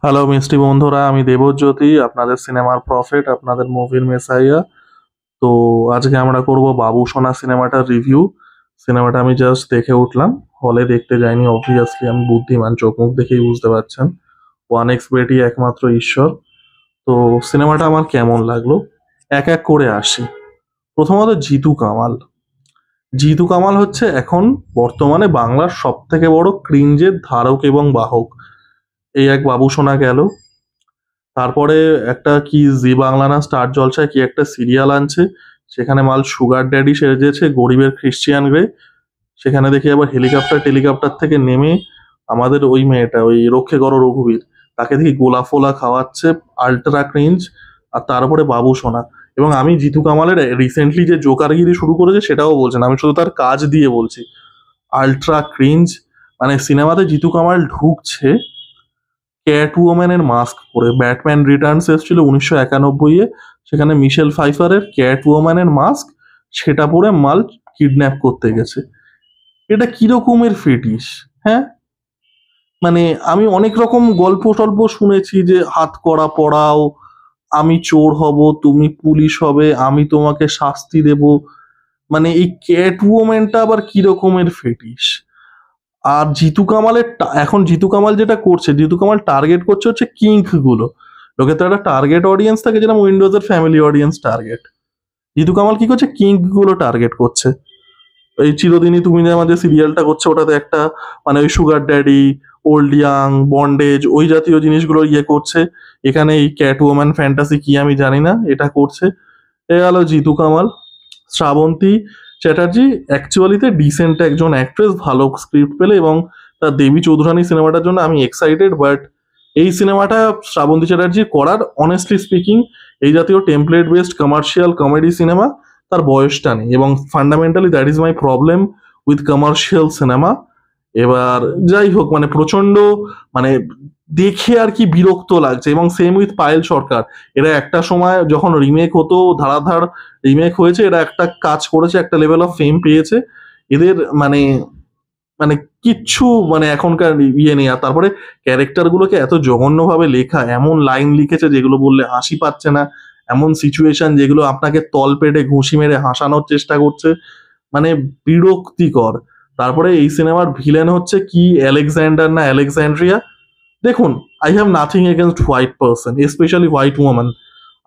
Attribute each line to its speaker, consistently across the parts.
Speaker 1: Hello মিষ্টি বন্ধুরা, আমি দেবজ্যোতি, আপনাদের সিনেমার প্রফেট, আপনাদের মুভির মেসাইয়া। তো আজকে আমরা করব বাবু সোনা সিনেমাটার রিভিউ। সিনেমাটা আমি জাস্ট দেখে উঠলাম, হলে দেখতে যাইনি। অবভিয়াসলি আমি বুদ্ধিমান, চোখ মুখ দেখেই বুঝতে পারছেন। ওয়ান এক্স বেটি একমাত্র ঈশ্বর। তো সিনেমাটা আমার কেমন লাগলো এক এক করে আসি। প্রথমত জিতু কামাল। জিতু কামাল হচ্ছে এখন বর্তমানে বাংলার সব থেকে বড় ক্রিঞ্জের ধারক এবং বাহক। এই এক বাবু সোনা গেল, তারপরে একটা কি জি বাংলা না স্টার জলসায় কি একটা সিরিয়াল আনছে, সেখানে মাল সুগার ড্যাডি সেজেছে গরিবের ক্রিশ্চিয়ান গ্রে। সেখানে দেখি আবার টেলিকপ্টার থেকে নেমে আমাদের ওই মেয়েটা, ওই রক্ষে করো রঘুবীর, তাকে দেখি গোলা ফোলা খাওয়াচ্ছে, আল্ট্রা ক্রিঞ্জ। আর তারপরে বাবু সোনা। এবং আমি জিতু কামালের রিসেন্টলি যে জোকারগিরি শুরু করেছে সেটাও বলছেন, আমি শুধু তার কাজ দিয়ে বলছি। Ultra cringe. মানে সিনেমাতে জিতু কামাল ঢুকছে ক্যাট ওম্যানের মাস্ক পরে। ব্যাটম্যান রিটার্নস এসেছিল 1991-এ, সেখানে মিশেল ফাইফারের ক্যাট ওম্যানের মাস্ক, সেটা পরে মাল কিডন্যাপ করতে গেছে। এটা কি রকমের ফেটিস? হ্যাঁ, মানে আমি অনেক রকম গল্প টল্প শুনেছি যে হাত করা পড়াও, আমি চোর হব, তুমি পুলিশ হবে, আমি তোমাকে শাস্তি দেব। মানে এই ক্যাট ওম্যানটা আবার কি রকমের ফেটিস? আর জিতু কামালের এখন জিতু কামাল যেটা করছে, জিতু কামাল টার্গেট করছে হচ্ছে কিঙ্ক গুলো। লোকে তো একটা টার্গেট অডিয়েন্স থাকে, যেরকম উইন্ডোজের family audience target. Jeetu Kamaal কি করছে, কিঙ্ক গুলো টার্গেট করছে। এই চিরদিনই তুমি যে আমাদের সিরিয়ালটা করছে, ওটাতে একটা মানে ওই sugar daddy, old young, bondage, ওই জাতীয় জিনিসগুলো ইয়ে করছে। এখানে এই ক্যাট ওম্যান ফ্যান্টাসি কি আমি জানি না, এটা করছে। এ গেল জিতু কামাল। শ্রাবন্তী চ্যাটার্জি অ্যাকচুয়ালিতে ডিসেন্ট একজন অ্যাক্ট্রেস, ভালো স্ক্রিপ্ট পেলে, এবং তার দেবী চৌধুরানী সিনেমাটার জন্য আমি এক্সাইটেড। বাট এই সিনেমাটা শ্রাবন্তী চ্যাটার্জি করার, অনেস্টলি স্পিকিং, এই জাতীয় template based commercial comedy cinema তার বয়সটা নেই। এবং fundamentally that is my problem with commercial cinema. এবার যাই হোক, মানে প্রচন্ড, মানে দেখে আর কি বিরক্ত লাগছে। এবং সেম উইথ পায়েল সরকার। এরা একটা সময় যখন রিমেক হতো, ধারাধার রিমেক হয়েছে, এরা একটা কাজ করেছে, একটা লেভেল অফ ফেম পেয়েছে। এদের মানে মানে কিচ্ছু মানে এখনকার ইয়ে নেই। আর তারপরে ক্যারেক্টার গুলোকে এত জঘন্যভাবে লেখা, এমন লাইন লিখেছে যেগুলো বললে হাসি পাচ্ছে না, এমন সিচুয়েশন যেগুলো আপনাকে তল পেটে ঘুষি মেরে হাসানোর চেষ্টা করছে, মানে বিরক্তিকর। তারপরে এই সিনেমার ভিলেন হচ্ছে কি আলেকজান্ডার না আলেকজান্ড্রিয়া। দেখুন, I have nothing against white person, specially white woman.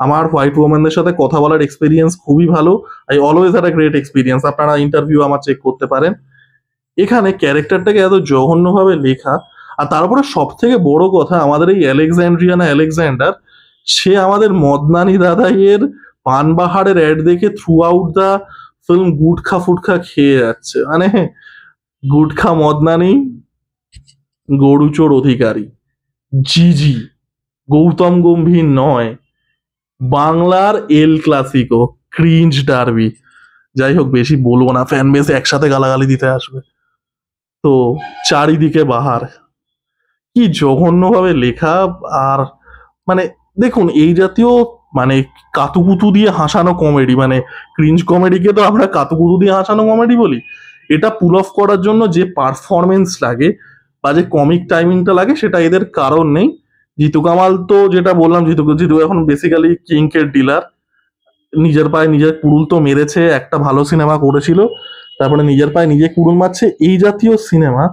Speaker 1: আমার হোয়াইট ওয়ামানদের সাথে কথা বলার এক্সপিরিয়েন্স খুবই ভালো। I always had a great experience. আপনারা ইন্টারভিউ আমার চেক করতে পারেন। এখানে ক্যারেক্টারটাকে এত জঘন্যভাবে লেখা। আর তারপরে সব থেকে বড় কথা, আমাদের এই আলেকজান্ড্রিয়া না আলেকজান্ডার, সে আমাদের মদনানি দাদাইয়ের পানবাহারের অ্যাড দেখে থ্রু আউট দা ফিল্ম গুটখা ফুটখা খেয়ে যাচ্ছে। মানে গুটখা মদনানি, গরুচোর অধিকারী, জিজি, গৌতম গম্ভীর নয়, বাংলার এল ক্লাসিকো, ক্রিঞ্জ ডার্বি। যাই হোক, বেশি বলবো না, ফ্যান বেস একসাথে গালাগালি দিতে আসবে। তো চারিদিকে বাহার, কি জঘন্যভাবে লেখা। আর মানে দেখুন, এই জাতীয় মানে কাতুকুতু দিয়ে হাসানো কমেডি, মানে ক্রিঞ্জ কমেডিকে তো আমরা কাতুকুতু দিয়ে হাসানো কমেডি বলি। এটা পুল অফ করার জন্য যে পারফরমেন্স লাগে বা যে কমিক টাইমিংটা লাগে, সেটা এদের কারণ নেই। জিতু কামাল তো যেটা বললাম, জিতু জিতু এখন বেসিক্যালি কিঙ্কের ডিলার। নিজের পায়ে নিজের কুড়ুল তো মেরেছে, একটা ভালো সিনেমা করেছিল, তারপরে নিজের পায়ে নিজে কুড়ুল মারছে। এই জাতীয় সিনেমা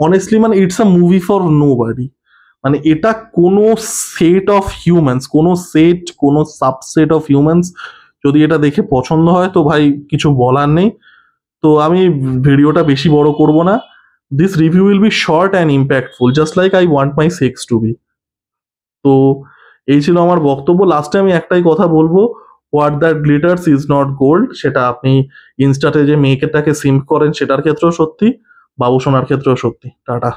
Speaker 1: অনেস্টলি মানে it's a movie for nobody. মানে এটা কোনো সেট অফ হিউম্যানস, কোনো সাবসেট অফ হিউম্যানস যদি এটা দেখে পছন্দ হয়, তো ভাই কিছু বলার নেই। তো আমি ভিডিওটা বেশি বড় করব না। This review will be short and impactful, just like I want my sex to be. তো এই ছিল আমার বক্তব্য। লাস্টে আমি একটাই কথা বলবো, what that glitters is not gold. সেটা আপনি ইনস্টাতে যে মেয়েটাকে সিম্প করেন সেটার ক্ষেত্রেও সত্যি, বাবু সোনার ক্ষেত্রেও সত্যি। টাটা।